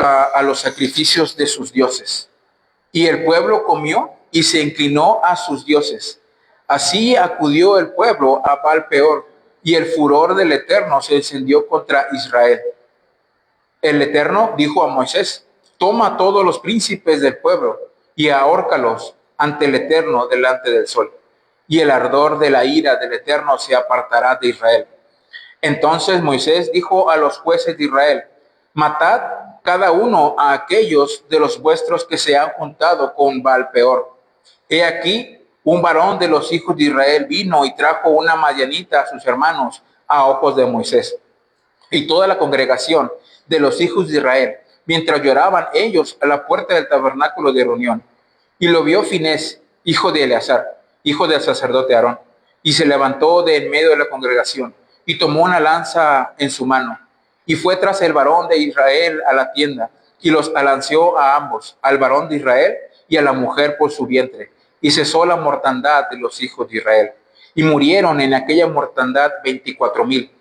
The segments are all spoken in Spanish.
a los sacrificios de sus dioses. Y el pueblo comió y se inclinó a sus dioses. Así acudió el pueblo a Baal Peor, y el furor del Eterno se encendió contra Israel. El Eterno dijo a Moisés: toma a todos los príncipes del pueblo y ahórcalos ante el Eterno delante del sol, y el ardor de la ira del Eterno se apartará de Israel. Entonces Moisés dijo a los jueces de Israel: matad cada uno a aquellos de los vuestros que se han juntado con Baal Peor. He aquí, un varón de los hijos de Israel vino y trajo una madianita a sus hermanos a ojos de Moisés y toda la congregación de los hijos de Israel, mientras lloraban ellos a la puerta del tabernáculo de reunión. Y lo vio Finés, hijo de Eleazar, hijo del sacerdote Aarón, y se levantó de en medio de la congregación y tomó una lanza en su mano y fue tras el varón de Israel a la tienda y los alanceó a ambos, al varón de Israel y a la mujer por su vientre, y cesó la mortandad de los hijos de Israel. Y murieron en aquella mortandad 24,000.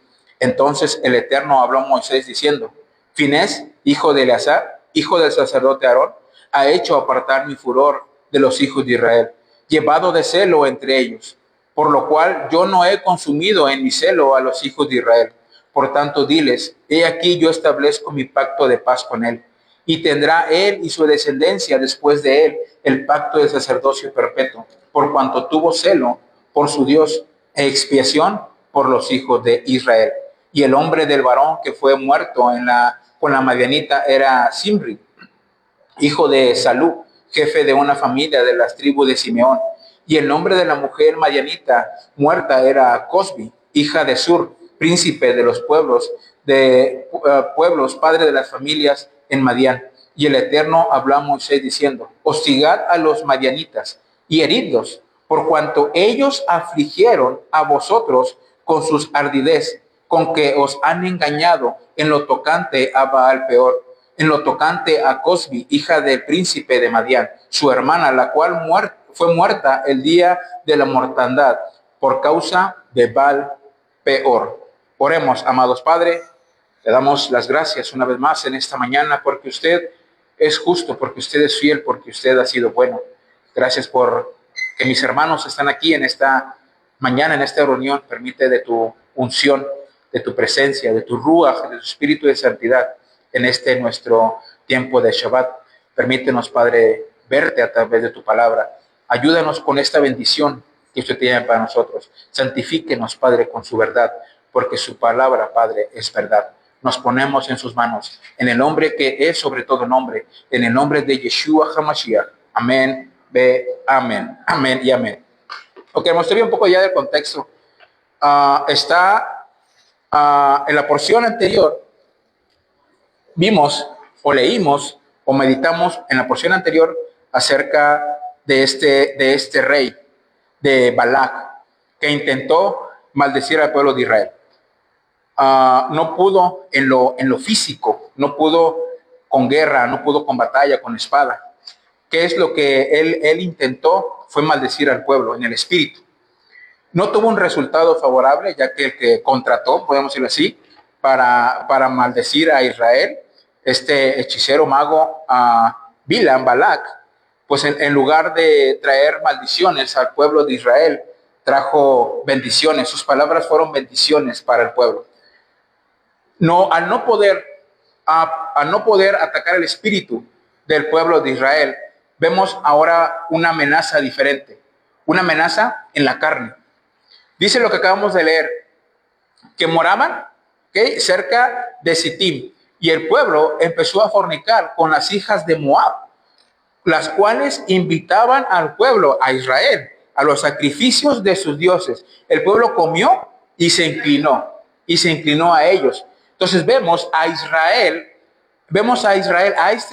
Entonces el Eterno habló a Moisés diciendo: Finés, hijo de Eleazar, hijo del sacerdote Aarón, ha hecho apartar mi furor de los hijos de Israel, llevado de celo entre ellos, por lo cual yo no he consumido en mi celo a los hijos de Israel. Por tanto, diles: he aquí yo establezco mi pacto de paz con él, y tendrá él y su descendencia después de él el pacto de sacerdocio perpetuo, por cuanto tuvo celo por su Dios e expiación por los hijos de Israel. Y el hombre del varón que fue muerto con la madianita era Simri, hijo de Salú, jefe de una familia de las tribus de Simeón. Y el nombre de la mujer madianita muerta era Cosbi, hija de Sur, príncipe de los pueblos, padre de las familias en Madián. Y el Eterno habló a Moisés diciendo: hostigad a los madianitas y heridlos, por cuanto ellos afligieron a vosotros con sus ardidez, con que os han engañado en lo tocante a Baal Peor, en lo tocante a Cosbi, hija del príncipe de Madián, su hermana, la cual fue muerta el día de la mortandad por causa de Baal Peor. Oremos, amados Padre, le damos las gracias una vez más en esta mañana porque usted es justo, porque usted es fiel, porque usted ha sido bueno. Gracias por que mis hermanos están aquí en esta mañana, en esta reunión. Permite de tu unción, de tu presencia, de tu ruaj, de tu espíritu de santidad en este nuestro tiempo de Shabbat. Permítenos, Padre, verte a través de tu palabra. Ayúdanos con esta bendición que usted tiene para nosotros. Santifíquenos, Padre, con su verdad, porque su palabra, Padre, es verdad. Nos ponemos en sus manos, en el nombre que es sobre todo nombre, en el nombre de Yeshua HaMashiach. Amén, amén, amén y amén. Ok, mostré un poco ya del contexto. Está en la porción anterior, vimos o leímos o meditamos en la porción anterior acerca de este rey, de Balac, que intentó maldecir al pueblo de Israel. No pudo en lo físico, no pudo con guerra, no pudo con batalla, con espada. ¿Qué es lo que él intentó? Fue maldecir al pueblo en el espíritu. No tuvo un resultado favorable, ya que el que contrató, podemos decirlo así, para maldecir a Israel, este hechicero mago Bilam, Balac, pues en lugar de traer maldiciones al pueblo de Israel, trajo bendiciones. Sus palabras fueron bendiciones para el pueblo. Al no poder atacar el espíritu del pueblo de Israel, vemos ahora una amenaza diferente, una amenaza en la carne. Dice lo que acabamos de leer, que moraban cerca de Sittim, y el pueblo empezó a fornicar con las hijas de Moab, las cuales invitaban al pueblo, a Israel, a los sacrificios de sus dioses. El pueblo comió y se inclinó a ellos. Entonces vemos a este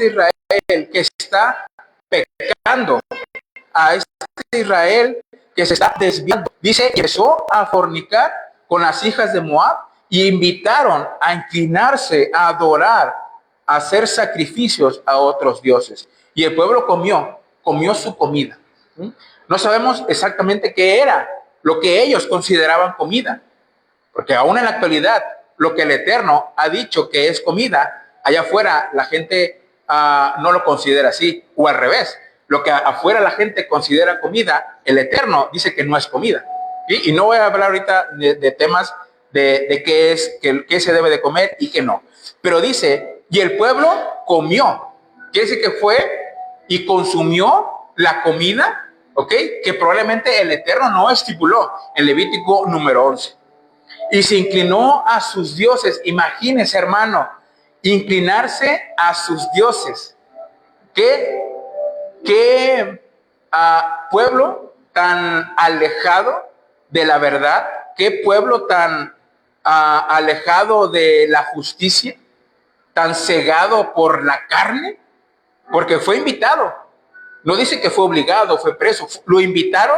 Israel que está pecando, a este Israel que se está desviando. Dice que empezó a fornicar con las hijas de Moab y invitaron a inclinarse, a adorar, a hacer sacrificios a otros dioses. Y el pueblo comió su comida. No sabemos exactamente qué era lo que ellos consideraban comida, porque aún en la actualidad lo que el Eterno ha dicho que es comida Allá afuera la gente no lo considera así, o al revés. Lo que afuera la gente considera comida, el Eterno dice que no es comida. ¿Sí? Y no voy a hablar ahorita de temas de qué es, qué se debe de comer y qué no. Pero dice, y el pueblo comió. Quiere decir que fue y consumió la comida, ¿ok? Que probablemente el Eterno no estipuló en Levítico número 11. Y se inclinó a sus dioses. Imagínense, hermano, inclinarse a sus dioses. ¿Qué pueblo tan alejado de la verdad? ¿Qué pueblo tan alejado de la justicia? ¿Tan cegado por la carne? Porque fue invitado. No dice que fue obligado, fue preso. Lo invitaron,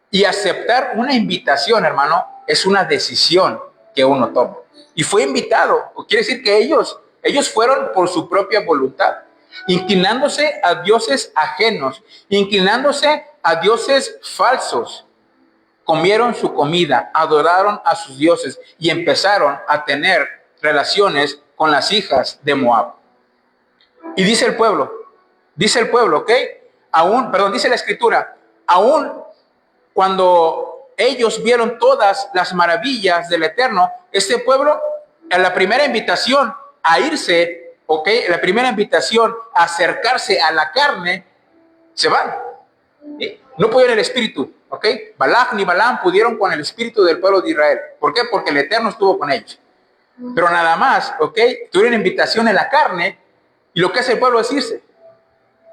y aceptar una invitación, hermano, es una decisión que uno toma. Y fue invitado. Quiere decir que ellos fueron por su propia voluntad, inclinándose a dioses ajenos, inclinándose a dioses falsos. Comieron su comida, adoraron a sus dioses y empezaron a tener relaciones con las hijas de Moab. Y dice el pueblo, ¿ok? Dice la escritura, aún cuando ellos vieron todas las maravillas del Eterno, este pueblo, en la primera invitación a irse, ¿ok? La primera invitación a acercarse a la carne, se van. ¿Sí? No pudieron el espíritu, ¿ok? Balak ni Balaam pudieron con el espíritu del pueblo de Israel. ¿Por qué? Porque el Eterno estuvo con ellos. Pero nada más, ¿ok? Tuvieron invitación en la carne, y lo que hace el pueblo es irse.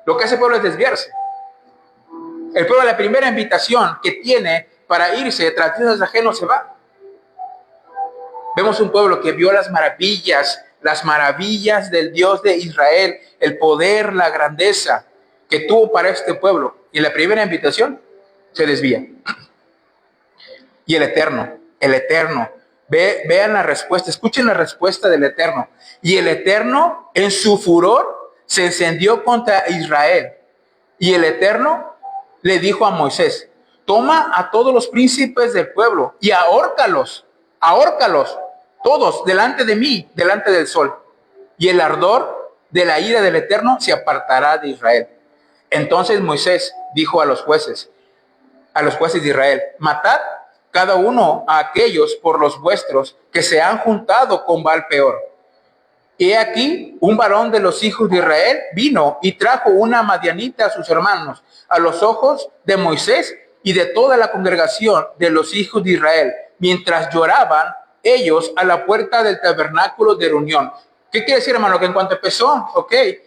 Lo que hace el pueblo es desviarse. El pueblo, la primera invitación que tiene para irse tras dioses ajenos, se va. Vemos un pueblo que vio las maravillas del Dios de Israel, el poder, la grandeza que tuvo para este pueblo. Y la primera invitación se desvía. Y el Eterno, vean la respuesta, escuchen la respuesta del Eterno. Y el Eterno, en su furor, se encendió contra Israel. Y el Eterno le dijo a Moisés, toma a todos los príncipes del pueblo y ahórcalos, todos delante de mí, delante del sol. Y el ardor de la ira del Eterno se apartará de Israel. Entonces Moisés dijo a los jueces de Israel, matad cada uno a aquellos por los vuestros que se han juntado con Baal Peor. Y aquí un varón de los hijos de Israel vino y trajo una madianita a sus hermanos, a los ojos de Moisés y de toda la congregación de los hijos de Israel, mientras lloraban ellos a la puerta del tabernáculo de reunión. ¿Qué quiere decir, hermano? Que en cuanto empezó,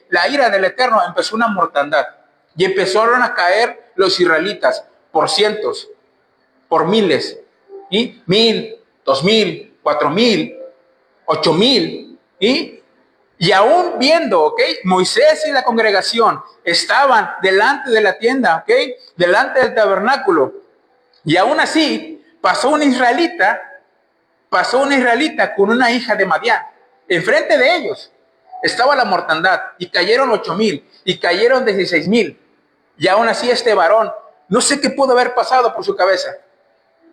la ira del Eterno, empezó una mortandad. Y empezaron a caer los israelitas por cientos, por miles, ¿sí? 1,000, 2,000, 4,000, 8,000, ¿sí? Y aún viendo, Moisés y la congregación estaban delante de la tienda, delante del tabernáculo. Y aún así pasó una israelita con una hija de Madián. Enfrente de ellos estaba la mortandad y cayeron 8,000 y cayeron 16,000. Y aún así este varón, no sé qué pudo haber pasado por su cabeza,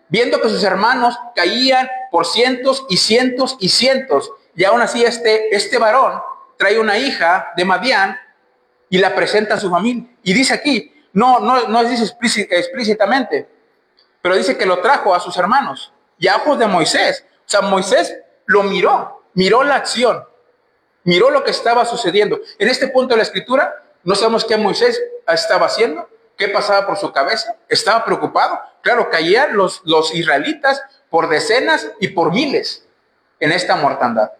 viendo que sus hermanos caían por cientos y cientos y cientos. Y aún así este varón trae una hija de Madián y la presenta a su familia. Y dice aquí, no dice explícitamente, pero dice que lo trajo a sus hermanos y a ojos de Moisés. O sea, Moisés lo miró la acción, miró lo que estaba sucediendo. En este punto de la escritura, no sabemos qué Moisés estaba haciendo, qué pasaba por su cabeza. Estaba preocupado. Claro, caían los israelitas por decenas y por miles en esta mortandad.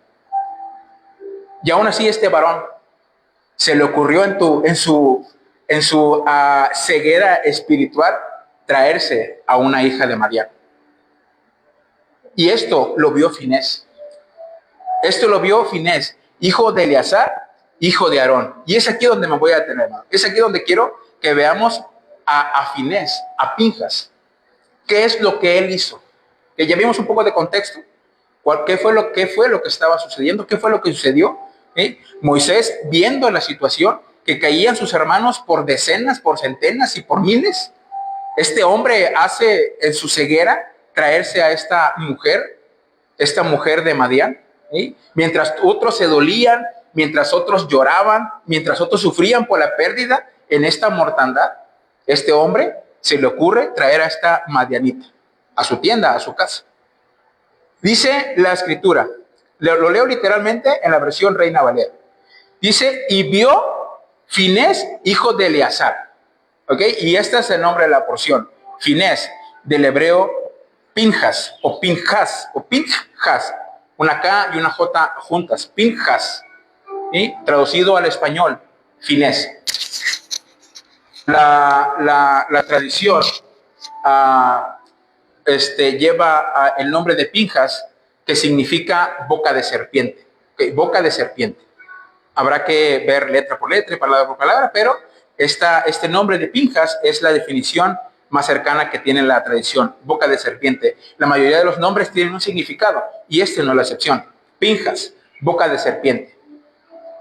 Y aún así este varón se le ocurrió en su ceguera espiritual traerse a una hija de Madián. Y esto lo vio Finés. Hijo de Eleazar, hijo de Aarón. Y es aquí donde me voy a detener, hermano. Es aquí donde quiero que veamos a Finés, a Pinjas. ¿Qué es lo que él hizo? Que ya vimos un poco de contexto. ¿Qué fue lo que estaba sucediendo? ¿Qué fue lo que sucedió? Moisés, viendo la situación, que caían sus hermanos por decenas, por centenas y por miles, este hombre hace en su ceguera traerse a esta mujer de Madián, mientras otros se dolían mientras otros lloraban, mientras otros sufrían por la pérdida en esta mortandad, este hombre se le ocurre traer a esta madianita a su tienda, a su casa. Dice la escritura, lo leo literalmente en la versión Reina Valera. Dice, y vio Finés, hijo de Eleazar. ¿Ok? Y este es el nombre de la porción. Finés, del hebreo Pinjas, o Pinjas, una K y una J juntas, Pinjas, ¿sí? Traducido al español, Finés. La tradición lleva el nombre de Pinjas, que significa boca de serpiente. ¿Okay? Boca de serpiente. Habrá que ver letra por letra y palabra por palabra, pero este nombre de Pinjas es la definición más cercana que tiene la tradición, boca de serpiente. La mayoría de los nombres tienen un significado y este no es la excepción. Pinjas, boca de serpiente.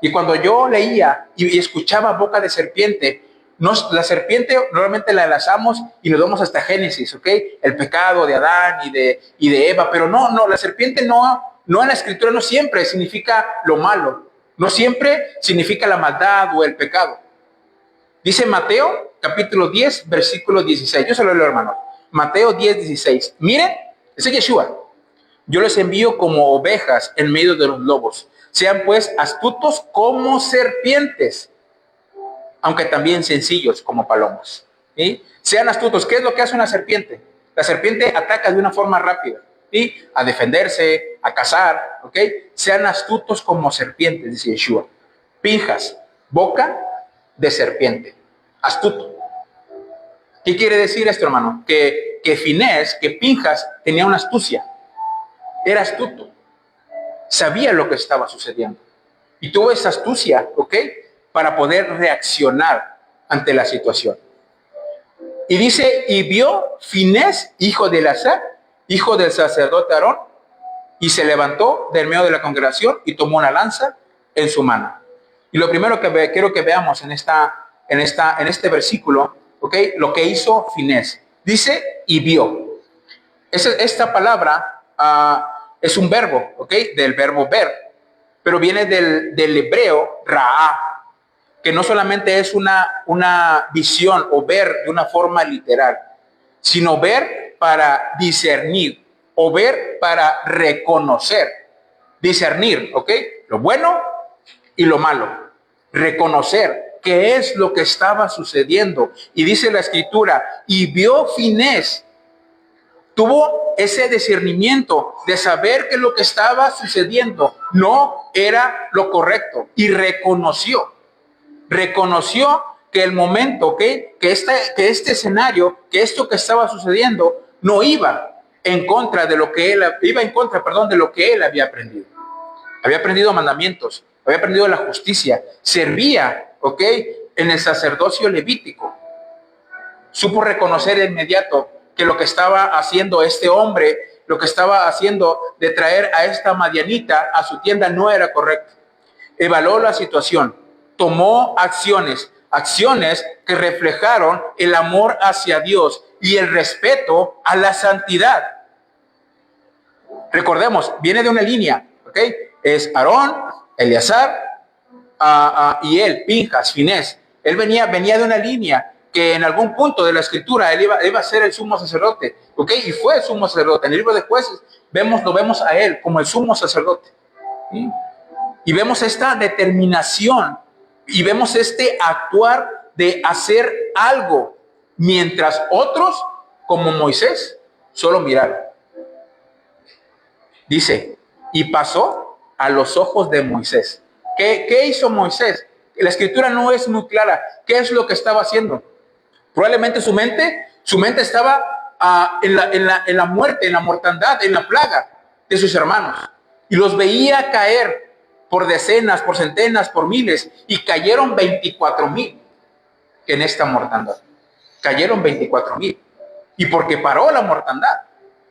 Y cuando yo leía y escuchaba boca de serpiente, la serpiente normalmente la enlazamos y nos vamos hasta Génesis, ¿ok? El pecado de Adán y de Eva, pero no, la serpiente no en la escritura no siempre significa lo malo, no siempre significa la maldad o el pecado. Dice Mateo, capítulo 10, versículo 16. Yo se lo leo, hermano. Mateo 10, 16. Miren, ese es Yeshua. Yo les envío como ovejas en medio de los lobos. Sean pues astutos como serpientes, aunque también sencillos como palomas. ¿Sí? Sean astutos. ¿Qué es lo que hace una serpiente? La serpiente ataca de una forma rápida, ¿sí? A defenderse, a cazar, ¿ok? Sean astutos como serpientes, dice Yeshua. Pinjas, boca de serpiente, astuto. ¿Qué quiere decir esto, hermano? Que Finés, que Pinjas tenía una astucia, era astuto, sabía lo que estaba sucediendo y tuvo esa astucia, ¿ok? Para poder reaccionar ante la situación. Y dice, y vio Finés, hijo de Eleazar, hijo del sacerdote Aarón, y se levantó del medio de la congregación y tomó una lanza en su mano. Y lo primero que quiero que veamos en este versículo, ¿ok? Lo que hizo Finés. Dice, y vio. Esta palabra es un verbo, ¿ok? Del verbo ver, pero viene del hebreo ra'a, que no solamente es una visión o ver de una forma literal, sino ver para discernir o ver para reconocer. Discernir, ¿ok? Lo bueno y lo malo. Reconocer qué es lo que estaba sucediendo. Y dice la escritura, y vio Finés, tuvo ese discernimiento de saber que lo que estaba sucediendo no era lo correcto y reconoció que el momento, que este escenario, que esto que estaba sucediendo no iba en contra de lo que él de lo que él había aprendido. Había aprendido mandamientos, había aprendido la justicia, servía, ¿ok? En el sacerdocio levítico. Supo reconocer de inmediato que lo que estaba haciendo este hombre, lo que estaba haciendo de traer a esta madianita a su tienda no era correcto. Evaluó la situación, tomó acciones que reflejaron el amor hacia Dios y el respeto a la santidad. Recordemos, viene de una línea, ¿ok? Es Aarón, Eleazar y él, Pinjas, Finés. Él venía de una línea que en algún punto de la escritura él iba a ser el sumo sacerdote, ¿ok? Y fue el sumo sacerdote. En el libro de Jueces lo vemos a él como el sumo sacerdote. ¿Sí? Y vemos esta determinación y vemos este actuar de hacer algo, mientras otros, como Moisés, solo miraron. Dice, y pasó a los ojos de Moisés. ¿Qué hizo Moisés? La escritura no es muy clara. ¿Qué es lo que estaba haciendo? Probablemente su mente estaba en la muerte, en la mortandad, en la plaga de sus hermanos. Y los veía caer por decenas, por centenas, por miles. Y cayeron 24,000 en esta mortandad. Cayeron 24,000. Y porque paró la mortandad.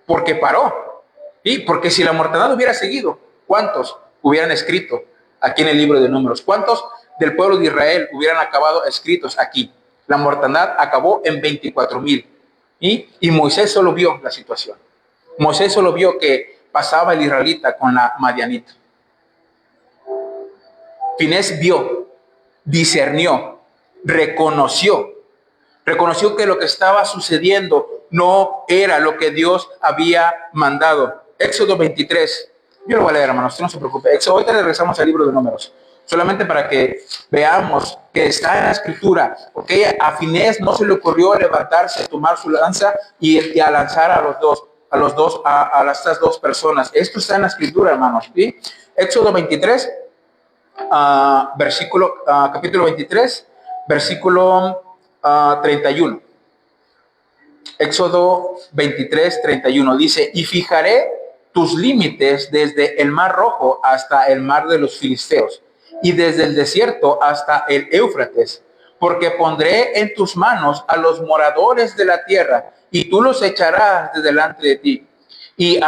Porque paró. Y porque si la mortandad hubiera seguido, ¿cuántos hubieran escrito aquí en el libro de Números? ¿Cuántos del pueblo de Israel hubieran acabado escritos aquí? La mortandad acabó en 24,000. Y Moisés solo vio la situación. Moisés solo vio que pasaba el israelita con la madianita. Finés vio, discernió, reconoció que lo que estaba sucediendo no era lo que Dios había mandado. Éxodo 23. Yo lo voy a leer, hermanos, no se preocupe. Ahorita regresamos al libro de Números, solamente para que veamos que está en la escritura. ¿Ok? A Finés no se le ocurrió levantarse, tomar su lanza y a lanzar a estas dos personas. Esto está en la escritura, hermanos. ¿Sí? Éxodo 23, capítulo 23, versículo 31. Éxodo 23, 31 dice: y fijaré tus límites desde el mar Rojo hasta el mar de los Filisteos, y desde el desierto hasta el Éufrates, porque pondré en tus manos a los moradores de la tierra, y tú los echarás de delante de ti, y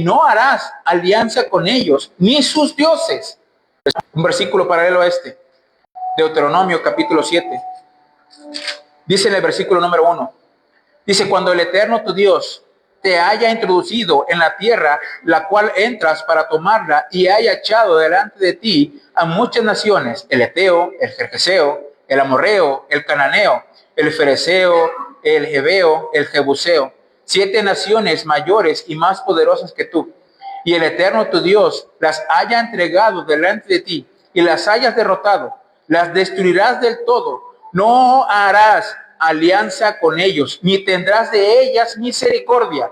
no harás alianza con ellos, ni sus dioses. Un versículo paralelo a este, Deuteronomio capítulo 7. Dice en el versículo número 1, dice: cuando el Eterno tu Dios te haya introducido en la tierra, la cual entras para tomarla, y haya echado delante de ti a muchas naciones, el Eteo, el Gergeseo, el Amorreo, el Cananeo, el Fereceo, el Jebeo, el Jebuseo, 7 naciones mayores y más poderosas que tú, y el Eterno tu Dios las haya entregado delante de ti, y las hayas derrotado, las destruirás del todo. No harás alianza con ellos, ni tendrás de ellas misericordia.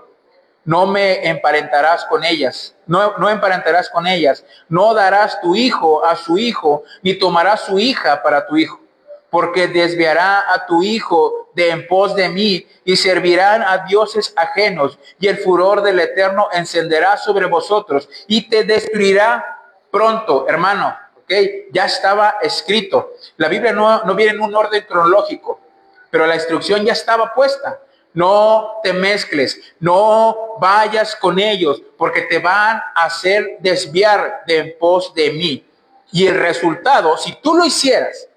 No me emparentarás con ellas, no emparentarás con ellas. No darás tu hijo a su hijo, ni tomarás su hija para tu hijo, porque desviará a tu hijo de en pos de mí, y servirán a dioses ajenos, y el furor del Eterno encenderá sobre vosotros, y te destruirá pronto, hermano. ¿Okay? Ya estaba escrito. La Biblia no viene en un orden cronológico, pero la instrucción ya estaba puesta. No te mezcles, no vayas con ellos, porque te van a hacer desviar de en pos de mí. Y el resultado, si tú lo hicieras,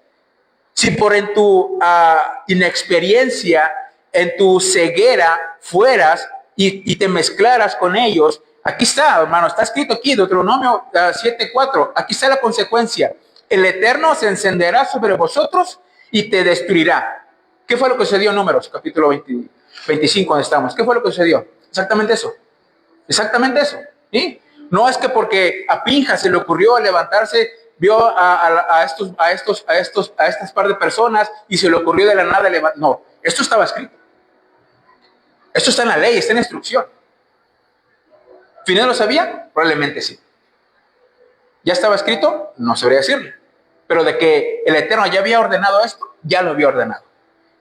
si por en tu inexperiencia, en tu ceguera, fueras y te mezclaras con ellos, aquí está, hermano, está escrito aquí, Deuteronomio 7:4, aquí está la consecuencia. El Eterno se encenderá sobre vosotros y te destruirá. ¿Qué fue lo que sucedió en Números, capítulo 25, donde estamos? ¿Qué fue lo que sucedió? Exactamente eso. Exactamente eso. ¿Sí? No es que porque a Pinjas se le ocurrió levantarse, vio a estas par de personas y se le ocurrió de la nada levantar. No, esto estaba escrito. Esto está en la ley, está en la instrucción. ¿Finés lo sabía? Probablemente sí. ¿Ya estaba escrito? No sabría decirle. Pero de que el Eterno ya había ordenado esto, ya lo había ordenado.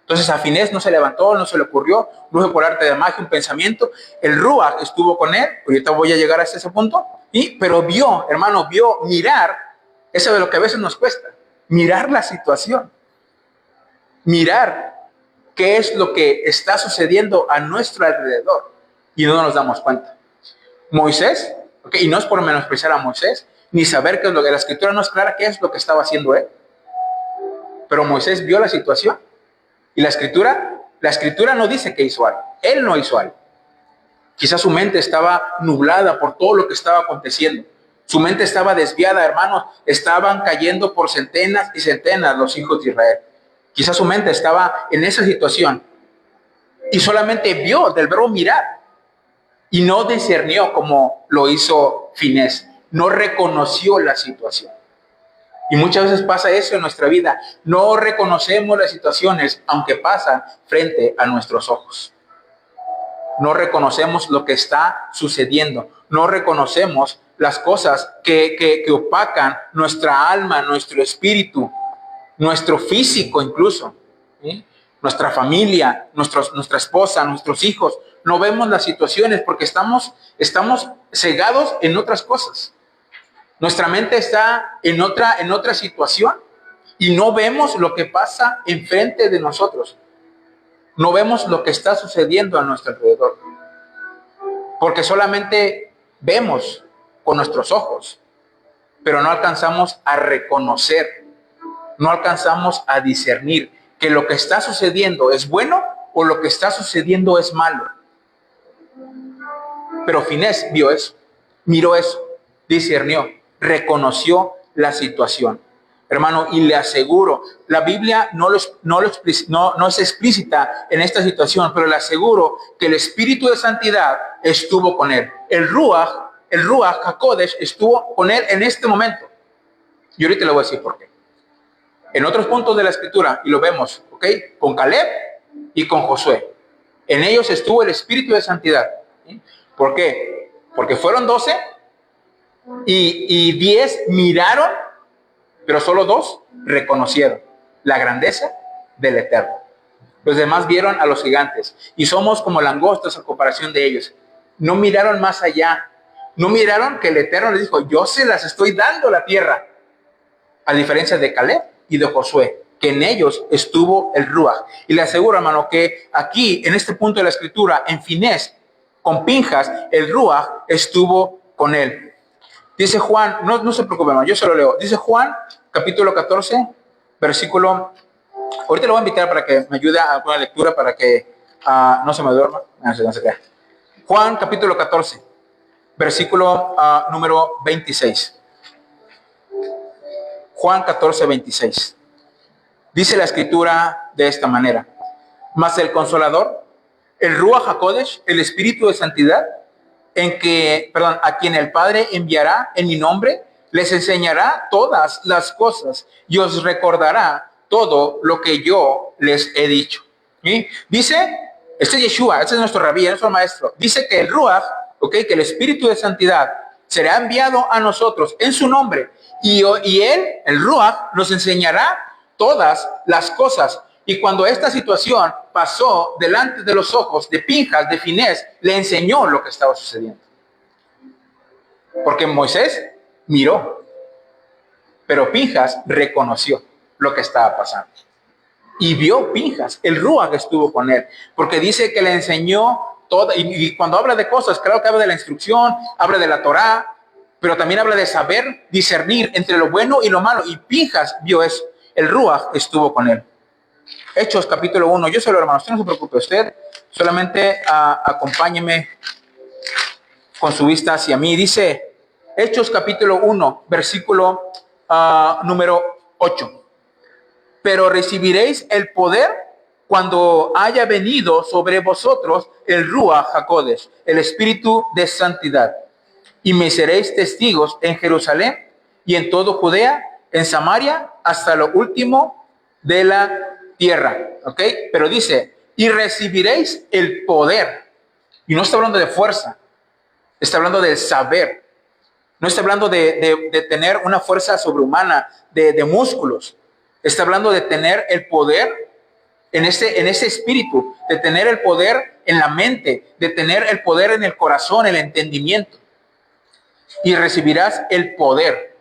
Entonces a Finés no se levantó, no se le ocurrió, no fue por arte de magia, un pensamiento. El Ruach estuvo con él, ahorita voy a llegar hasta ese punto, pero vio, hermano, vio mirar, eso de lo que a veces nos cuesta, mirar la situación, mirar qué es lo que está sucediendo a nuestro alrededor y no nos damos cuenta. Moisés, y no es por menospreciar a Moisés, ni saber qué es lo que la escritura no es clara qué es lo que estaba haciendo él, pero Moisés vio la situación. Y la escritura no dice que hizo algo. Él no hizo algo. Quizás su mente estaba nublada por todo lo que estaba aconteciendo. Su mente estaba desviada, hermanos. Estaban cayendo por centenas y centenas los hijos de Israel. Quizás su mente estaba en esa situación. Y solamente vio del verbo mirar. Y no discernió como lo hizo Finés. No reconoció la situación. Y muchas veces pasa eso en nuestra vida. No reconocemos las situaciones, aunque pasan frente a nuestros ojos. No reconocemos lo que está sucediendo. No reconocemos las cosas que opacan nuestra alma, nuestro espíritu, nuestro físico incluso. ¿Sí? Nuestra familia, nuestra esposa, nuestros hijos. No vemos las situaciones porque estamos cegados en otras cosas. Nuestra mente está en otra situación y no vemos lo que pasa enfrente de nosotros. No vemos lo que está sucediendo a nuestro alrededor. Porque solamente vemos con nuestros ojos, pero no alcanzamos a reconocer, no alcanzamos a discernir que lo que está sucediendo es bueno o lo que está sucediendo es malo. Pero Finés vio eso, miró eso, discernió, reconoció la situación. Hermano, y le aseguro, la Biblia no es explícita en esta situación, pero le aseguro que el Espíritu de Santidad estuvo con él. El Ruach HaKodesh estuvo con él en este momento. Y ahorita le voy a decir por qué. En otros puntos de la Escritura, y lo vemos, ¿ok? Con Caleb y con Josué. En ellos estuvo el Espíritu de Santidad. ¿Sí? ¿Por qué? Porque fueron 12 y 10 miraron, pero solo 2 reconocieron la grandeza del Eterno. Los demás vieron a los gigantes y somos como langostas a comparación de ellos. No miraron más allá. No miraron que el Eterno les dijo, yo se las estoy dando la tierra. A diferencia de Caleb y de Josué, que en ellos estuvo el Ruach. Y le aseguro, hermano, que aquí, en este punto de la Escritura, en Finés, con Pinjas, el Ruach estuvo con él. Dice Juan, no se preocupe, hermano, yo se lo leo. Dice Juan, capítulo 14, versículo... Ahorita lo voy a invitar para que me ayude a alguna lectura para que no se me duerma. No se crea. Juan, capítulo 14, versículo número 26. Juan 14, 26. Dice la Escritura de esta manera. Mas el Consolador, el Ruach HaKodesh, el Espíritu de Santidad, a quien el Padre enviará en mi nombre, les enseñará todas las cosas y os recordará todo lo que yo les he dicho. ¿Sí? Dice, este es Yeshua, este es nuestro rabí, nuestro maestro. Dice que el Ruach, que el Espíritu de Santidad, será enviado a nosotros en su nombre. Y él, el Ruach, nos enseñará todas las cosas. Y cuando esta situación pasó delante de los ojos de Pinjas, de Finés, le enseñó lo que estaba sucediendo. Porque Moisés miró, pero Pinjas reconoció lo que estaba pasando. Y vio Pinjas, el Ruach estuvo con él, porque dice que le enseñó todo. Y cuando habla de cosas, claro que habla de la instrucción, habla de la Torá, pero también habla de saber discernir entre lo bueno y lo malo. Y Pinjas vio eso. El Ruach estuvo con él. Hechos capítulo 1. Yo solo, hermano, usted no se preocupe. Usted solamente acompáñeme con su vista hacia mí. Dice Hechos capítulo 1, versículo número 8. Pero recibiréis el poder cuando haya venido sobre vosotros el Ruach HaKodesh, el Espíritu de Santidad. Y me seréis testigos en Jerusalén y en todo Judea, en Samaria, hasta lo último de la tierra. ¿Ok? Pero dice, y recibiréis el poder. Y no está hablando de fuerza, está hablando del saber. No está hablando de tener una fuerza sobrehumana, de músculos. Está hablando de tener el poder en ese espíritu, de tener el poder en la mente, de tener el poder en el corazón, el entendimiento. Y recibirás el poder,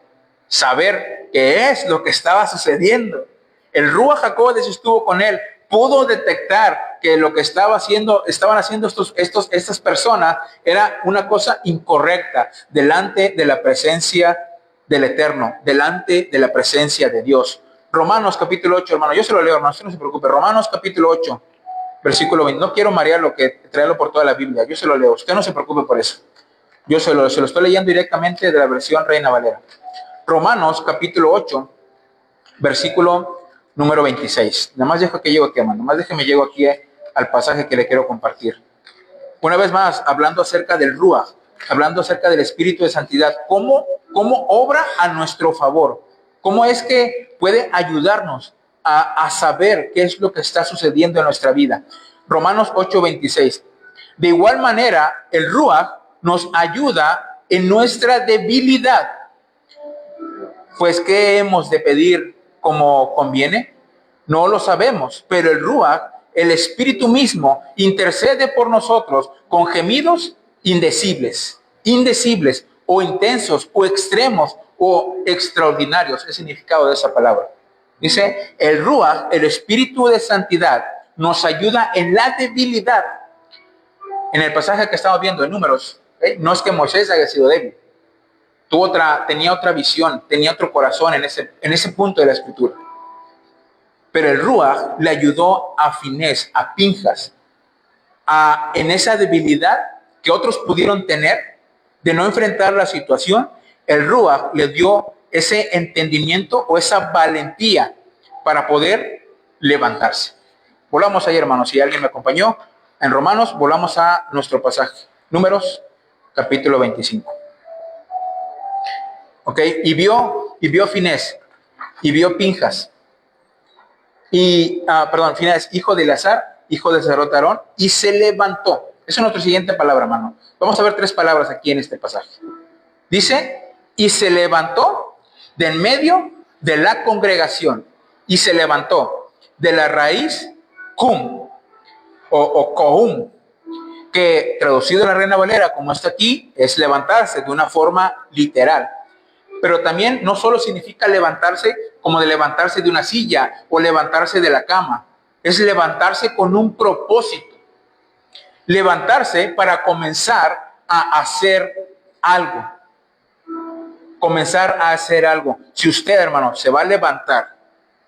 saber qué es lo que estaba sucediendo. El Ruach HaKodesh estuvo con él, pudo detectar que lo que estaban haciendo estas personas era una cosa incorrecta delante de la presencia del Eterno, delante de la presencia de Dios. Romanos capítulo 8, hermano, yo se lo leo, hermano, usted no se preocupe. Romanos capítulo 8, versículo 20. No quiero marearlo, que traerlo por toda la Biblia. Yo se lo leo, usted no se preocupe por eso. Yo se lo estoy leyendo directamente de la versión Reina Valera. Romanos capítulo 8, versículo número 26. Nada más dejo que llego aquí, hermano. Nada más déjeme llego aquí al pasaje que le quiero compartir. Una vez más, hablando acerca del Ruach, hablando acerca del Espíritu de Santidad, cómo obra a nuestro favor. ¿Cómo es que puede ayudarnos a saber qué es lo que está sucediendo en nuestra vida? Romanos 8:26. De igual manera, el Ruach nos ayuda en nuestra debilidad. Pues, ¿qué hemos de pedir como conviene? No lo sabemos, pero el Ruach, el Espíritu mismo, intercede por nosotros con gemidos indecibles, o intensos, o extremos, o extraordinarios, es el significado de esa palabra. Dice, el Ruach, el Espíritu de Santidad, nos ayuda en la debilidad. En el pasaje que estamos viendo en Números, no es que Moisés haya sido débil. Tenía otra visión, tenía otro corazón en ese punto de la Escritura. Pero el Ruach le ayudó a Finés, a Pinjas, en esa debilidad que otros pudieron tener de no enfrentar la situación. El Ruach le dio ese entendimiento o esa valentía para poder levantarse. Volvamos ahí, hermanos, si alguien me acompañó en Romanos, volvamos a nuestro pasaje. Números, capítulo 25. Ok, y vio Finés, y vio Pinjas, Finés, hijo de Eleazar, hijo del sacerdote Aarón, y se levantó. Esa es nuestra siguiente palabra, hermano. Vamos a ver 3 palabras aquí en este pasaje. Dice, y se levantó de en medio de la congregación, y se levantó de la raíz cum, o coum, que traducido en la Reina Valera, como está aquí, es levantarse de una forma literal. Pero también no solo significa levantarse como de levantarse de una silla o levantarse de la cama. Es levantarse con un propósito. Levantarse para comenzar a hacer algo. Comenzar a hacer algo. Si usted, hermano, se va a levantar,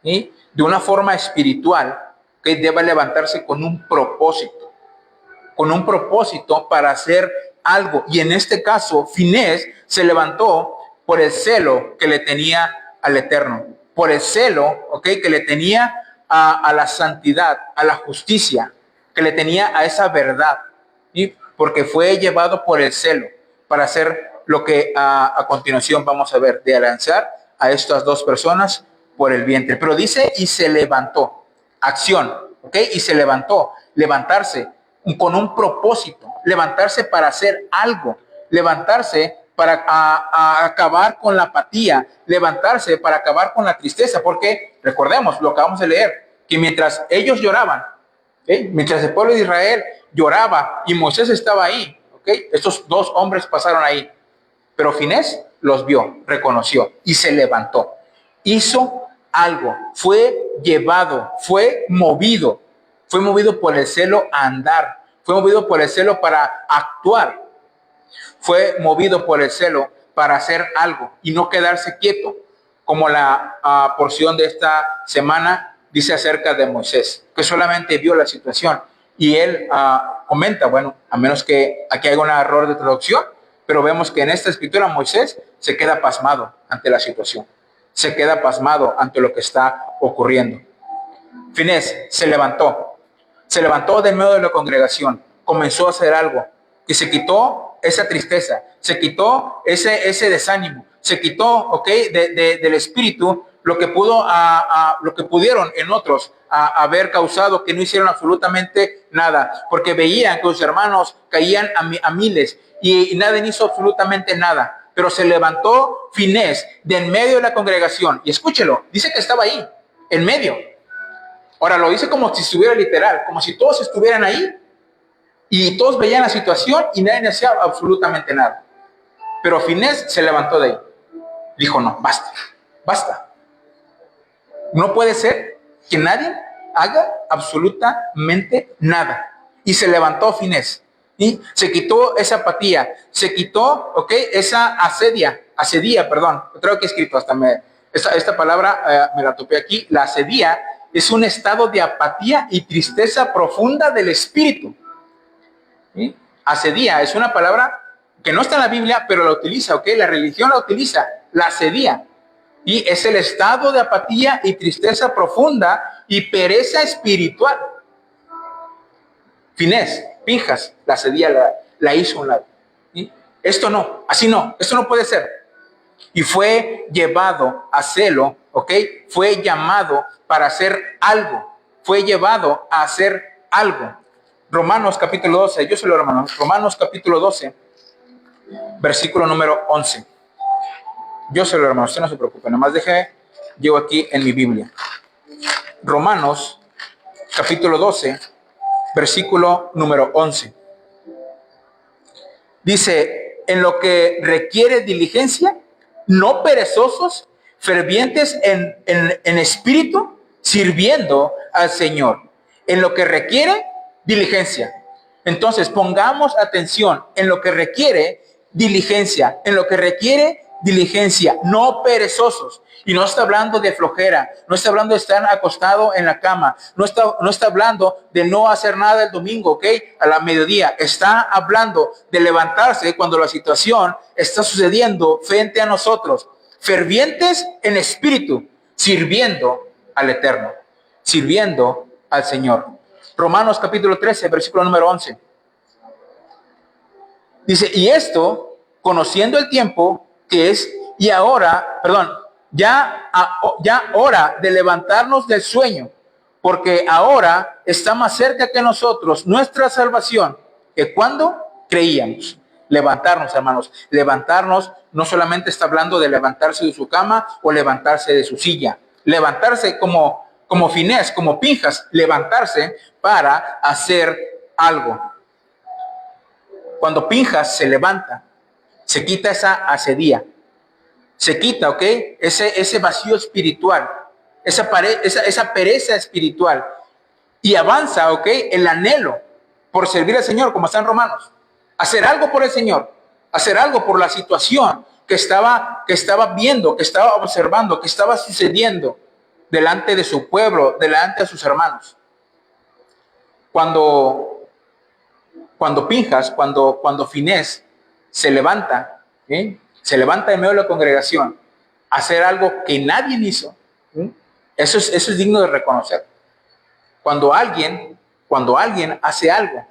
¿sí?, de una forma espiritual, que debe levantarse con un propósito. Con un propósito para hacer algo. Y en este caso, Finés se levantó por el celo que le tenía al Eterno, por el celo, que le tenía a la santidad, a la justicia, que le tenía a esa verdad, ¿sí? Porque fue llevado por el celo para hacer lo que a continuación vamos a ver, de lanzar a estas 2 personas por el vientre. Pero dice, y se levantó, acción, y se levantó, levantarse con un propósito, levantarse para hacer algo, levantarse para acabar con la apatía, levantarse para acabar con la tristeza, porque recordemos lo que acabamos de leer, que mientras ellos lloraban, mientras el pueblo de Israel lloraba y Moisés estaba ahí, estos 2 hombres pasaron ahí, pero Finés los vio, reconoció y se levantó, hizo algo, fue llevado, fue movido por el celo a andar, fue movido por el celo para actuar, fue movido por el celo para hacer algo y no quedarse quieto, como la porción de esta semana dice acerca de Moisés, que solamente vio la situación y él comenta, bueno, a menos que aquí haya un error de traducción, pero vemos que en esta escritura Moisés se queda pasmado ante la situación, se queda pasmado ante lo que está ocurriendo. Finés se levantó de en medio de la congregación, comenzó a hacer algo y se quitó esa tristeza, se quitó ese desánimo, se quitó, del espíritu lo que pudieron en otros haber causado que no hicieron absolutamente nada, porque veían que sus hermanos caían a miles y nadie hizo absolutamente nada. Pero se levantó Finés de en medio de la congregación, y escúchelo, dice que estaba ahí, en medio. Ahora lo dice como si estuviera literal, como si todos estuvieran ahí y todos veían la situación y nadie hacía absolutamente nada. Pero Finés se levantó de ahí. Dijo, no, basta. No puede ser que nadie haga absolutamente nada. Y se levantó Finés. Y se quitó esa apatía, se quitó, esa asedía, perdón. Creo que he escrito esta palabra, me la topé aquí. La asedía es un estado de apatía y tristeza profunda del espíritu. ¿Sí? Asedía es una palabra que no está en la Biblia, pero la utiliza, la religión la utiliza, la asedía. Y es el estado de apatía y tristeza profunda y pereza espiritual. Finés, Pinjas, la asedía la hizo a un lado. ¿Sí? Esto no, así no, esto no puede ser. Y fue llevado a celo, fue llamado para hacer algo, fue llevado a hacer algo. Romanos capítulo 12, yo se lo hermanos, Romanos capítulo 12, versículo número 11. Yo se lo hermano, usted no se preocupe, nomás llevo aquí en mi Biblia. Romanos capítulo 12, versículo número 11. Dice, en lo que requiere diligencia, no perezosos, fervientes en espíritu, sirviendo al Señor. En lo que requiere diligencia. Entonces, pongamos atención en lo que requiere diligencia, no perezosos. Y no está hablando de flojera, no está hablando de estar acostado en la cama, no está hablando de no hacer nada el domingo, a la mediodía. Está hablando de levantarse cuando la situación está sucediendo frente a nosotros, fervientes en espíritu, sirviendo al Eterno, sirviendo al Señor. Romanos capítulo 13, versículo número 11. Dice, y esto, conociendo el tiempo que es, y ahora, perdón, ya hora de levantarnos del sueño, porque ahora está más cerca que nosotros nuestra salvación que cuando creíamos. Levantarnos, hermanos, levantarnos no solamente está hablando de levantarse de su cama o levantarse de su silla, levantarse como Finés, como Pinjas, levantarse para hacer algo. Cuando Pinjas se levanta, se quita esa asedía, se quita, ¿ok? Ese vacío espiritual, esa pereza espiritual, y avanza, ¿ok? El anhelo por servir al Señor, como está en Romanos. Hacer algo por el Señor, hacer algo por la situación que estaba viendo, que estaba observando, que estaba sucediendo delante de su pueblo, delante de sus hermanos. Cuando Pinjas, cuando Finés se levanta, se levanta en medio de la congregación, a hacer algo que nadie hizo, eso es digno de reconocer. Cuando alguien hace algo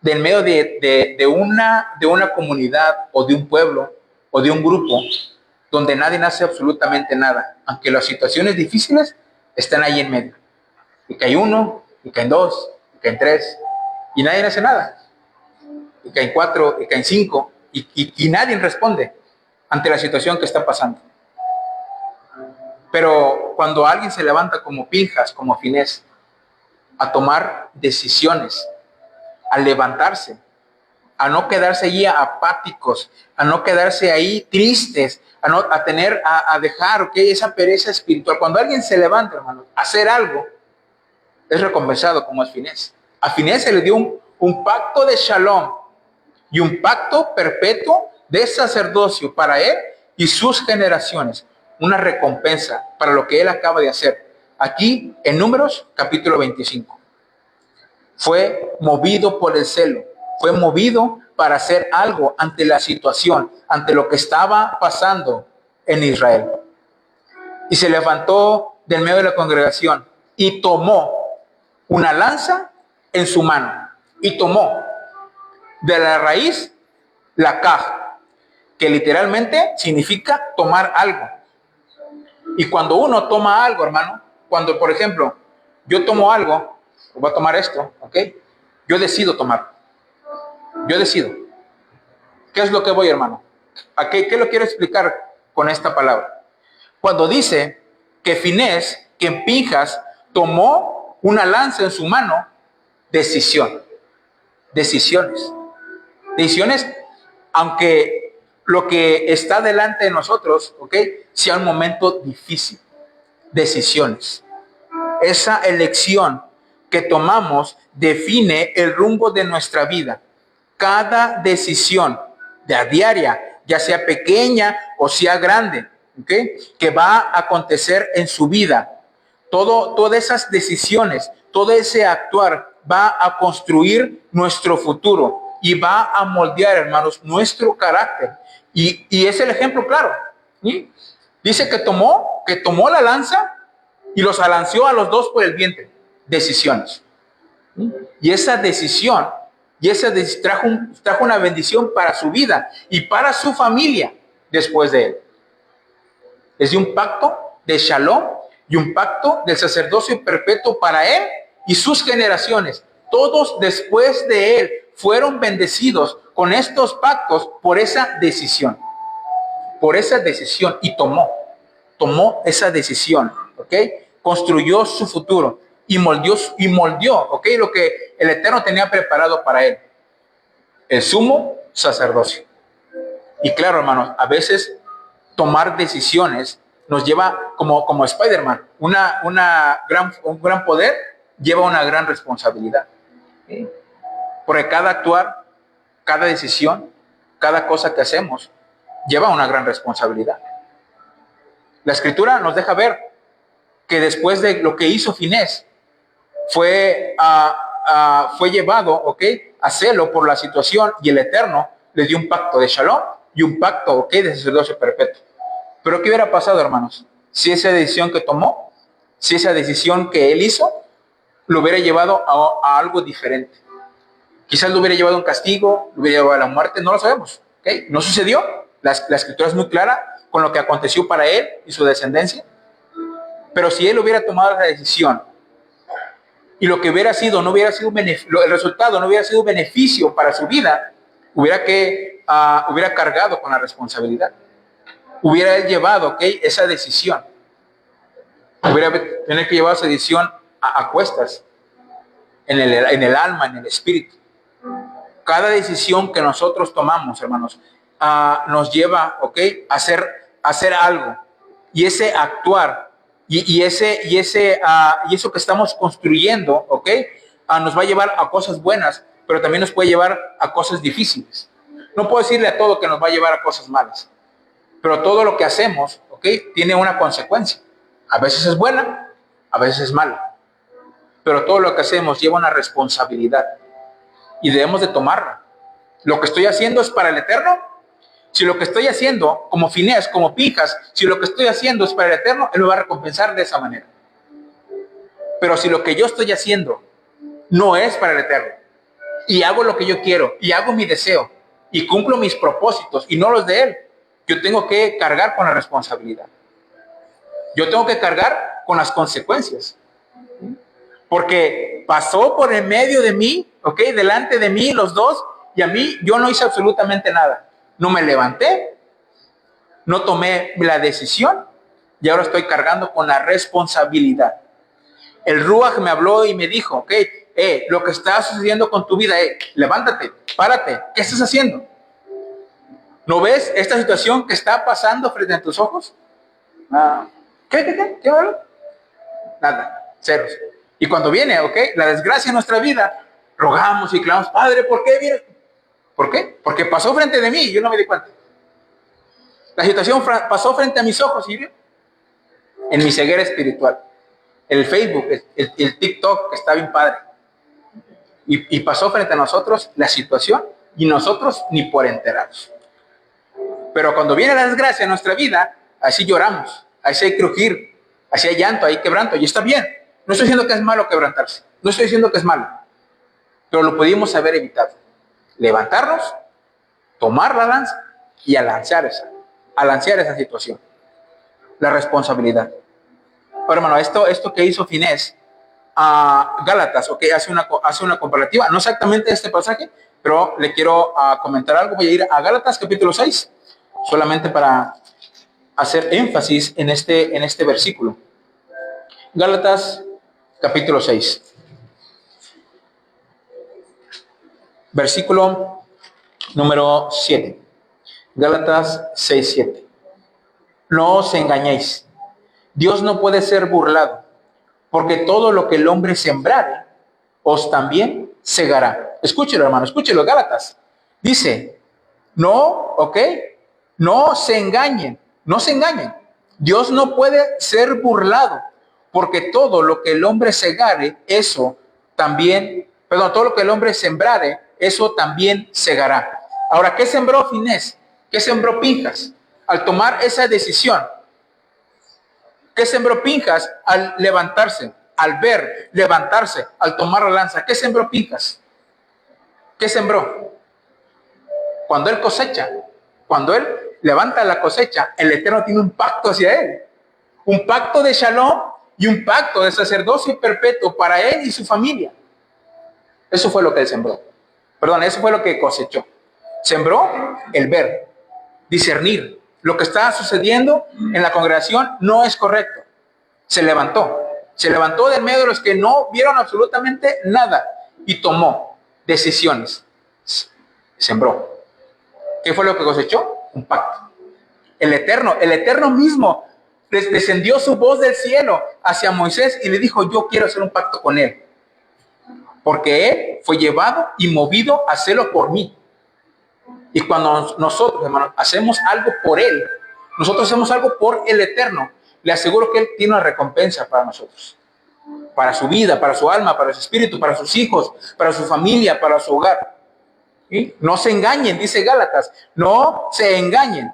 del medio de una comunidad o de un pueblo o de un grupo donde nadie hace absolutamente nada, aunque las situaciones difíciles están ahí en medio. Y cae uno, y caen dos, y caen tres, y nadie hace nada. Y caen cuatro, y caen cinco, y nadie responde ante la situación que está pasando. Pero cuando alguien se levanta como Pinjas, como Finés, a tomar decisiones, a levantarse, a no quedarse allí apáticos, a no quedarse ahí tristes, a dejar esa pereza espiritual. Cuando alguien se levanta, hermano, a hacer algo, es recompensado como es Finés. A Finés se le dio un pacto de shalom y un pacto perpetuo de sacerdocio para él y sus generaciones. Una recompensa para lo que él acaba de hacer. Aquí en Números capítulo 25. Fue movido por el celo, fue movido para hacer algo ante la situación, ante lo que estaba pasando en Israel. Y se levantó del medio de la congregación y tomó una lanza en su mano y tomó de la raíz la caja, que literalmente significa tomar algo. Y cuando uno toma algo, hermano, cuando por ejemplo yo tomo algo, voy a tomar esto, ¿ok? Yo decido tomar. Yo decido. ¿Qué es lo que voy, hermano? ¿A qué lo quiero explicar con esta palabra? Cuando dice que Finés, que en Pinjas, tomó una lanza en su mano, decisión. Decisiones. Decisiones, aunque lo que está delante de nosotros, ¿ok? Sea un momento difícil. Decisiones. Esa elección que tomamos define el rumbo de nuestra vida. Cada decisión de diaria, ya sea pequeña o sea grande, ¿okay?, que va a acontecer en su vida. Todas esas decisiones, todo ese actuar va a construir nuestro futuro y va a moldear, hermanos, nuestro carácter. Y es el ejemplo claro. ¿Sí? Dice que tomó la lanza y los alanceó a los dos por el vientre. Decisiones. Y esa decisión trajo una bendición para su vida y para su familia después de él. Es de un pacto de shalom y un pacto del sacerdocio perpetuo para él y sus generaciones. Todos después de él fueron bendecidos con estos pactos por esa decisión. Por esa decisión, y tomó esa decisión, ¿ok? Construyó su futuro y moldeó, ¿ok?, lo que el Eterno tenía preparado para él. El sumo sacerdocio. Y claro, hermanos, a veces tomar decisiones nos lleva como Spider-Man. Un gran poder lleva una gran responsabilidad. ¿Sí? Porque cada actuar, cada decisión, cada cosa que hacemos, lleva una gran responsabilidad. La Escritura nos deja ver que después de lo que hizo Finés, fue llevado, ¿ok?, a celo por la situación, y el Eterno le dio un pacto de shalom y un pacto, ¿ok?, de sacerdocio perpetuo. Pero ¿qué hubiera pasado, hermanos? Si esa decisión que tomó, si esa decisión que él hizo, lo hubiera llevado a algo diferente. Quizás lo hubiera llevado a un castigo, lo hubiera llevado a la muerte, no lo sabemos. ¿Okay? No sucedió. La escritura es muy clara con lo que aconteció para él y su descendencia. Pero si él hubiera tomado esa decisión y lo que hubiera sido, no hubiera sido el resultado no hubiera sido beneficio para su vida, hubiera cargado con la responsabilidad. Hubiera él llevado, ¿okay?, esa decisión. Hubiera tener que llevar esa decisión a cuestas, en el alma, en el espíritu. Cada decisión que nosotros tomamos, hermanos, nos lleva, ¿okay?, a hacer algo. Y ese actuar, y eso que estamos construyendo, ¿okay?, nos va a llevar a cosas buenas, pero también nos puede llevar a cosas difíciles. No puedo decirle a todo que nos va a llevar a cosas malas, pero todo lo que hacemos, ¿okay?, tiene una consecuencia. A veces es buena, a veces es mala. Pero todo lo que hacemos lleva una responsabilidad y debemos de tomarla. ¿Lo que estoy haciendo es para el eterno? Si lo que estoy haciendo, como Finés, como Pinjas, si lo que estoy haciendo es para el eterno, él me va a recompensar de esa manera. Pero si lo que yo estoy haciendo no es para el eterno, y hago lo que yo quiero, y hago mi deseo, y cumplo mis propósitos, y no los de él, yo tengo que cargar con la responsabilidad. Yo tengo que cargar con las consecuencias. Porque pasó por en medio de mí, ¿ok?, delante de mí los dos, y a mí yo no hice absolutamente nada. No me levanté, no tomé la decisión, y ahora estoy cargando con la responsabilidad. El Ruach me habló y me dijo, ok, lo que está sucediendo con tu vida, levántate, párate, ¿qué estás haciendo? ¿No ves esta situación que está pasando frente a tus ojos? ¿Qué hablo? Nada, ceros. Y cuando viene, ok, la desgracia en nuestra vida, rogamos y clamamos, Padre, ¿por qué viene? ¿Por qué? Porque pasó frente de mí y yo no me di cuenta. La situación pasó frente a mis ojos, ¿sí? En mi ceguera espiritual. El Facebook, el TikTok, que está bien padre. Y pasó frente a nosotros la situación y nosotros ni por enterados. Pero cuando viene la desgracia en nuestra vida, así lloramos, así hay crujir, así hay llanto, hay quebranto, y está bien. No estoy diciendo que es malo quebrantarse, no estoy diciendo que es malo, pero lo pudimos haber evitado. Levantarnos, tomar la lanza y alancear esa situación. La responsabilidad. Ahora, hermano, esto que hizo Finés a Gálatas, ok, hace una comparativa, no exactamente este pasaje, pero le quiero comentar algo. Voy a ir a Gálatas capítulo 6, solamente para hacer énfasis en este versículo. Gálatas capítulo 6, versículo número 7. Gálatas 6, 7. No os engañéis, Dios no puede ser burlado, porque todo lo que el hombre sembrare, os también segará. Escúchelo, hermano, escúchelo, Gálatas. Dice, no se engañen, no se engañen. Dios no puede ser burlado, porque todo lo que el hombre segare, todo lo que el hombre sembrare, eso también segará. Ahora, ¿qué sembró Finés? ¿Qué sembró Pinjas? Al tomar esa decisión. ¿Qué sembró Pinjas al levantarse? Al levantarse, al tomar la lanza. ¿Qué sembró Pinjas? ¿Qué sembró? Cuando él cosecha, cuando él levanta la cosecha, el Eterno tiene un pacto hacia él. Un pacto de shalom y un pacto de sacerdocio perpetuo para él y su familia. Eso fue lo que él sembró. Perdón, eso fue lo que cosechó. Sembró el ver, discernir. Lo que está sucediendo en la congregación no es correcto. Se levantó del medio de los que no vieron absolutamente nada y tomó decisiones. Sembró. ¿Qué fue lo que cosechó? Un pacto. El Eterno mismo descendió su voz del cielo hacia Moisés y le dijo, yo quiero hacer un pacto con él. Porque él fue llevado y movido a hacerlo por mí. Y cuando nosotros, hermanos, hacemos algo por él, nosotros hacemos algo por el Eterno, le aseguro que él tiene una recompensa para nosotros. Para su vida, para su alma, para su espíritu, para sus hijos, para su familia, para su hogar. ¿Sí? No se engañen, dice Gálatas. No se engañen.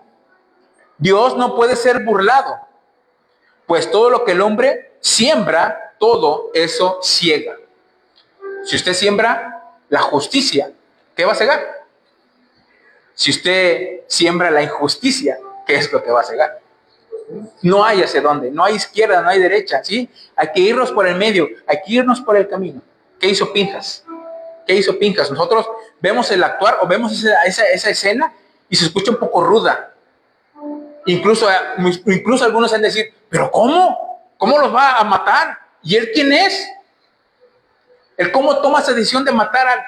Dios no puede ser burlado, pues todo lo que el hombre siembra, todo eso ciega. Si usted siembra la justicia, ¿qué va a cegar? Si usted siembra la injusticia, ¿qué es lo que va a cegar? No hay hacia dónde, no hay izquierda, no hay derecha, ¿sí? Hay que irnos por el medio, hay que irnos por el camino. ¿Qué hizo Pinjas? ¿Qué hizo Pinjas? Nosotros vemos el actuar o vemos esa escena y se escucha un poco ruda. Incluso algunos han de decir, ¿pero cómo? ¿Cómo los va a matar? ¿Y él quién es? ¿Él cómo toma esa decisión de matar a él?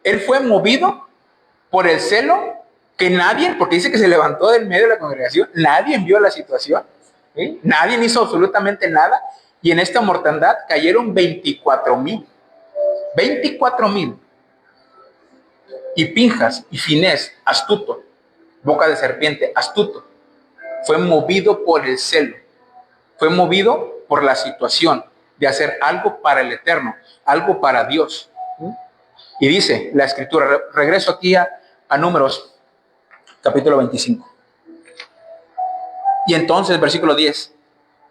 Él fue movido por el celo que nadie, porque dice que se levantó del medio de la congregación, nadie vio la situación, ¿sí? Nadie hizo absolutamente nada, y en esta mortandad cayeron 24,000. 24,000. Y Pinjas y Finés, astuto, boca de serpiente, astuto, fue movido por el celo, fue movido por la situación de hacer algo para el Eterno, algo para Dios. Y dice la Escritura, regreso aquí a Números, capítulo 25. Y entonces, versículo 10,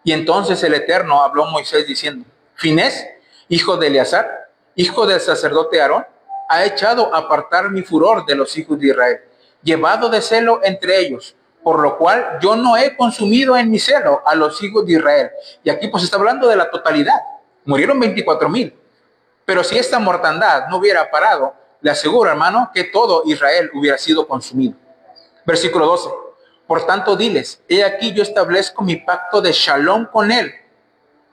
y entonces el Eterno habló a Moisés diciendo, Finés, hijo de Eleazar, hijo del sacerdote Aarón, ha echado a apartar mi furor de los hijos de Israel, llevado de celo entre ellos, por lo cual yo no he consumido en mi celo a los hijos de Israel. Y aquí pues está hablando de la totalidad. Murieron 24,000. Pero si esta mortandad no hubiera parado, le aseguro, hermano, que todo Israel hubiera sido consumido. Versículo 12. Por tanto, diles, he aquí yo establezco mi pacto de shalom con él,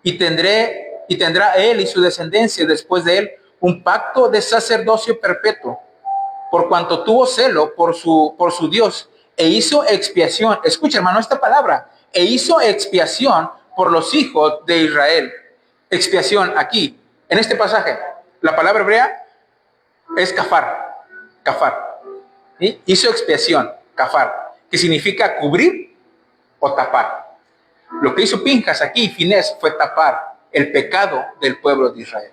y tendrá él y su descendencia después de él un pacto de sacerdocio perpetuo, por cuanto tuvo celo por su Dios, e hizo expiación. Escucha, hermano, esta palabra, e hizo expiación por los hijos de Israel. Expiación aquí, en este pasaje, la palabra hebrea es kafar. ¿Sí? Hizo expiación, kafar, que significa cubrir o tapar. Lo que hizo Pinjas aquí, Finés, fue tapar el pecado del pueblo de Israel.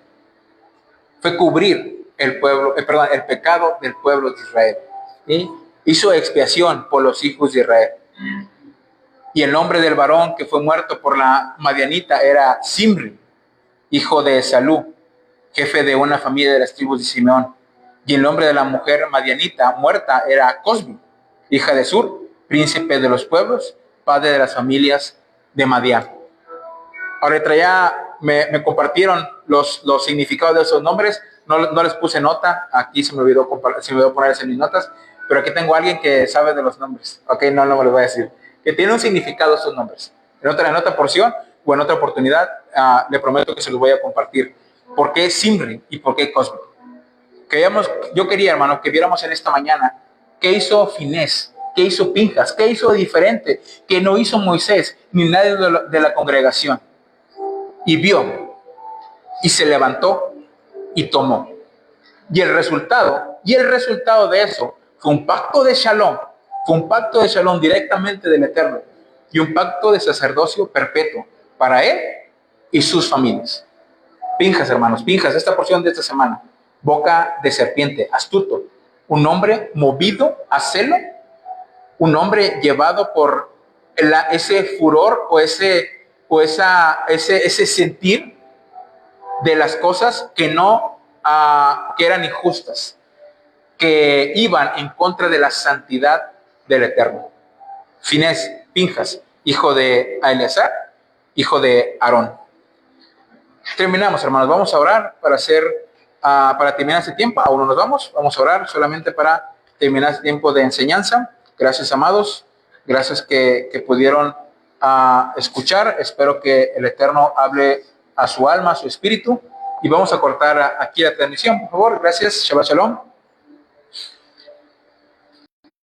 Fue cubrir el pecado del pueblo de Israel. ¿Sí? Hizo expiación por los hijos de Israel. Y el nombre del varón que fue muerto por la madianita era Simri, hijo de Salú, jefe de una familia de las tribus de Simeón. Y el nombre de la mujer madianita muerta era Cosbi, hija de Sur, príncipe de los pueblos, padre de las familias de Madián. Ahora me compartieron los significados de esos nombres. No les puse nota, aquí se me olvidó ponerse en mis notas, pero aquí tengo a alguien que sabe de los nombres. Ok, no me lo voy a decir. Que tiene un significado esos nombres. En otra porción o en otra oportunidad, le prometo que se los voy a compartir. ¿Por qué Simri y por qué Cosbi? Yo quería, hermano, que viéramos en esta mañana qué hizo Finés, qué hizo Pinjas, qué hizo diferente, que no hizo Moisés ni nadie de la congregación. Y vio, y se levantó, y tomó. Y el resultado de eso fue un pacto de shalom, directamente del Eterno, y un pacto de sacerdocio perpetuo para él y sus familias. Pinjas, hermanos, Pinjas, esta porción de esta semana, boca de serpiente, astuto, un hombre movido a celo, un hombre llevado por ese furor o ese sentir de las cosas que eran injustas, que iban en contra de la santidad del Eterno. Finés, Pinjas, hijo de Eleazar, hijo de Aarón. Terminamos, hermanos. Vamos a orar para terminar este tiempo. Aún no nos vamos. Vamos a orar solamente para terminar este tiempo de enseñanza. Gracias, amados. Gracias que pudieron escuchar. Espero que el Eterno hable a su alma, a su espíritu. Y vamos a cortar aquí la transmisión, por favor. Gracias. Shabbat Shalom.